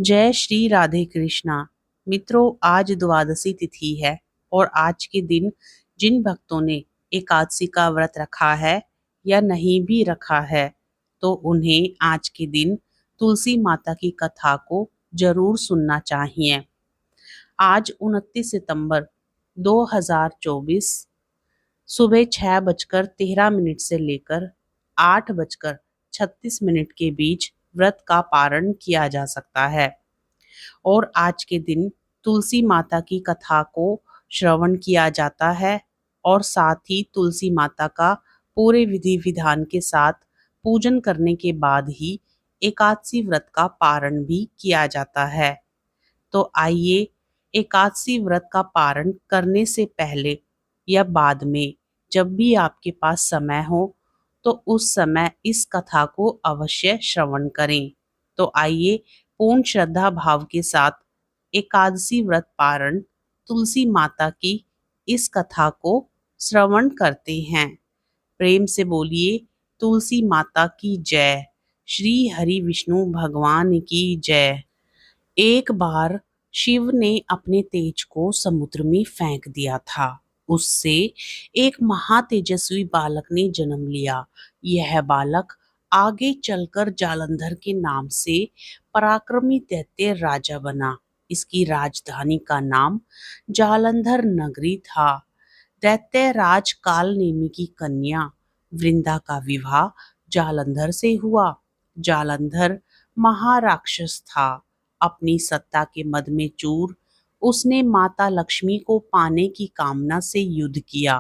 जय श्री राधे कृष्णा। मित्रों, आज द्वादशी तिथि है और आज के दिन जिन भक्तों ने एकादशी का व्रत रखा है या नहीं भी रखा है, तो उन्हें आज के दिन तुलसी माता की कथा को जरूर सुनना चाहिए। आज 29 सितंबर 2024 सुबह 6:13 से लेकर 8:36 के बीच व्रत का पारण किया जा सकता है। और आज के दिन तुलसी माता की कथा को श्रवण किया जाता है और साथ ही तुलसी माता का पूरे विधि विधान के साथ पूजन करने के बाद ही एकादशी व्रत का पारण भी किया जाता है। तो आइए, एकादशी व्रत का पारण करने से पहले या बाद में, जब भी आपके पास समय हो, तो उस समय इस कथा को अवश्य श्रवण करें। तो आइए, पूर्ण श्रद्धा भाव के साथ एकादशी व्रत पारण तुलसी माता की इस कथा को श्रवण करते हैं। प्रेम से बोलिए, तुलसी माता की जय। श्री हरि विष्णु भगवान की जय। एक बार शिव ने अपने तेज को समुद्र में फेंक दिया था। उससे एक महातेजस्वी बालक ने जन्म लिया। यह बालक आगे चलकर जालंधर के नाम से पराक्रमी दैत्य राजा बना। इसकी राजधानी का नाम जालंधर नगरी था। दैत्य राज काल नेमी की कन्या वृंदा का विवाह जालंधर से हुआ। जालंधर महाराक्षस था। अपनी सत्ता के मद में चूर उसने माता लक्ष्मी को पाने की कामना से युद्ध किया,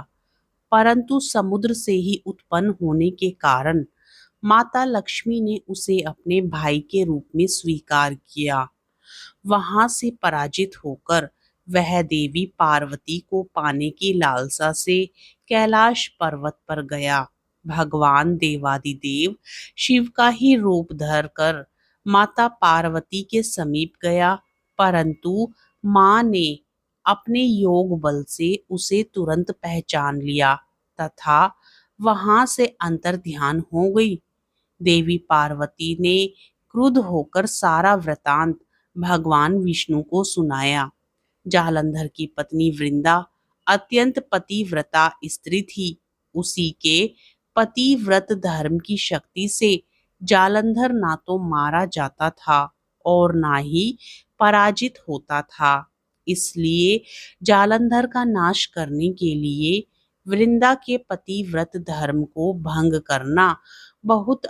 परंतु समुद्र से ही उत्पन्न होने के कारण माता लक्ष्मी ने उसे अपने भाई के रूप में स्वीकार किया। वहां से पराजित होकर वह देवी पार्वती को पाने की लालसा से कैलाश पर्वत पर गया। भगवान देवादिदेव शिव का ही रूप धर कर माता पार्वती के समीप गया, परंतु मां ने अपने योग बल से उसे तुरंत पहचान लिया तथा वहां से अंतर ध्यान हो गई। देवी पार्वती ने क्रुद्ध होकर सारा वृतांत भगवान विष्णु को सुनाया। जालंधर की पत्नी वृंदा अत्यंत पतिव्रता स्त्री थी। उसी के पतिव्रत धर्म की शक्ति से जालंधर ना तो मारा जाता था और ना ही पराजित होता था। इसलिए जालंधर का नाश करने के लिए वृंदा के पतिव्रत धर्म को भंग करना बहुत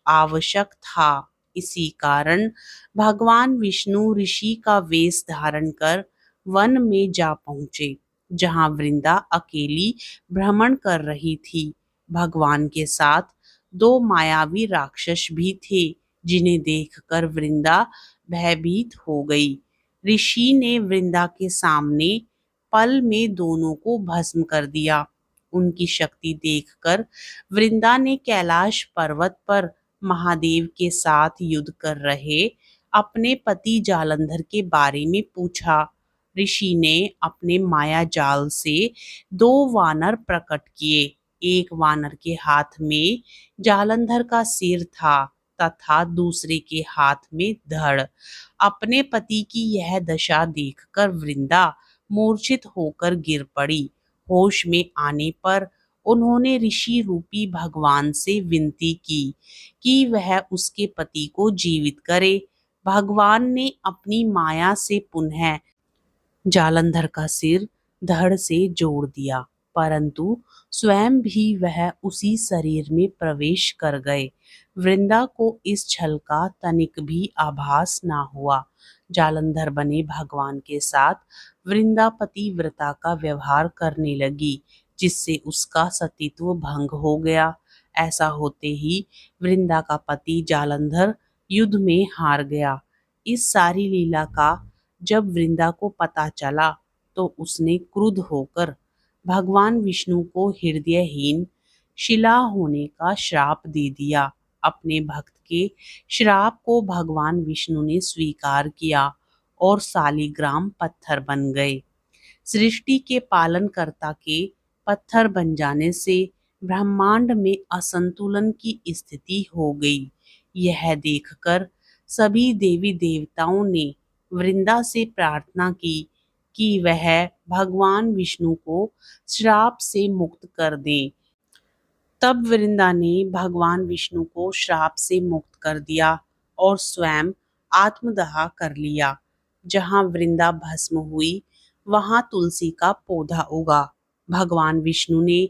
आवश्यक था। इसी कारण भगवान विष्णु ऋषि का वेश धारण कर वन में जा पहुंचे, जहां वृंदा अकेली भ्रमण कर रही थी। भगवान के साथ दो मायावी राक्षस भी थे, जिन्हें देखकर वृंदा भयभीत हो गई। ऋषि ने वृंदा के सामने पल में दोनों को भस्म कर दिया। उनकी शक्ति देखकर वृंदा ने कैलाश पर्वत पर महादेव के साथ युद्ध कर रहे अपने पति जालंधर के बारे में पूछा। ऋषि ने अपने माया जाल से दो वानर प्रकट किए। एक वानर के हाथ में जालंधर का सिर था तथा दूसरे के हाथ में धड़। अपने पति की यह दशा देखकर वृंदा मूर्छित होकर गिर पड़ी। होश में आने पर उन्होंने ऋषि रूपी भगवान से विनती की कि वह उसके पति को जीवित करे। भगवान ने अपनी माया से पुनः जालंधर का सिर धड़ से जोड़ दिया, परंतु स्वयं भी वह उसी शरीर में प्रवेश कर गए। वृंदा को इस छल का तनिक भी आभास ना हुआ। जालंधर बने भगवान के साथ वृंदा पतिव्रता का व्यवहार करने लगी, जिससे उसका सतीत्व भंग हो गया। ऐसा होते ही वृंदा का पति जालंधर युद्ध में हार गया। इस सारी लीला का जब वृंदा को पता चला, तो उसने क्रुद्ध होकर भगवान विष्णु को हृदयहीन शिला होने का श्राप दे दिया। अपने भक्त के श्राप को भगवान विष्णु ने स्वीकार किया और सालिग्राम पत्थर बन गए। सृष्टि के पालनकर्ता के पत्थर बन जाने से ब्रह्मांड में असंतुलन की स्थिति हो गई। यह देखकर सभी देवी देवताओं ने वृंदा से प्रार्थना की कि वह भगवान विष्णु को श्राप से मुक्त कर दे। तब वृंदा ने भगवान विष्णु को श्राप से मुक्त कर दिया और स्वयं आत्मदाह कर लिया। जहाँ वृंदा भस्म हुई, वहां तुलसी का पौधा उगा। भगवान विष्णु ने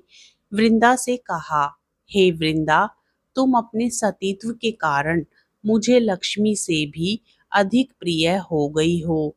वृंदा से कहा, हे वृंदा, तुम अपने सतीत्व के कारण मुझे लक्ष्मी से भी अधिक प्रिय हो गई हो।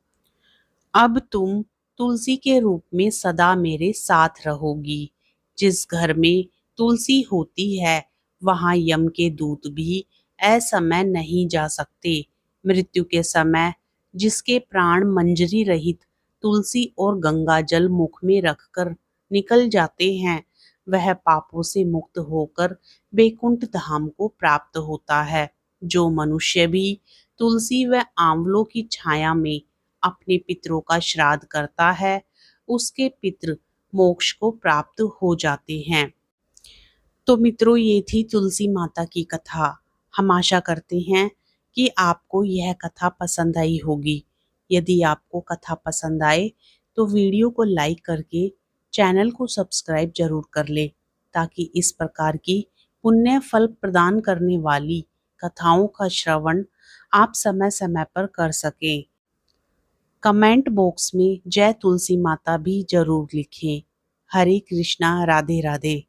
अब तुम तुलसी के रूप में सदा मेरे साथ रहोगी। जिस घर में तुलसी होती है, वहां यम के दूत भी असमय नहीं जा सकते। मृत्यु के समय जिसके प्राण मंजरी रहित तुलसी और गंगा जल मुख में रखकर निकल जाते हैं, वह पापों से मुक्त होकर बैकुंठ धाम को प्राप्त होता है। जो मनुष्य भी तुलसी व आंवलों की छाया में अपने पितरों का श्राद्ध करता है, उसके पितृ मोक्ष को प्राप्त हो जाते हैं। तो मित्रों, ये थी तुलसी माता की कथा। हम आशा करते हैं कि आपको यह कथा पसंद आई होगी। यदि आपको कथा पसंद आए तो वीडियो को लाइक करके चैनल को सब्सक्राइब जरूर कर ले, ताकि इस प्रकार की पुण्य फल प्रदान करने वाली कथाओं का श्रवण आप समय समय पर कर सकें। कमेंट बॉक्स में जय तुलसी माता भी जरूर लिखें। हरे कृष्णा, राधे राधे।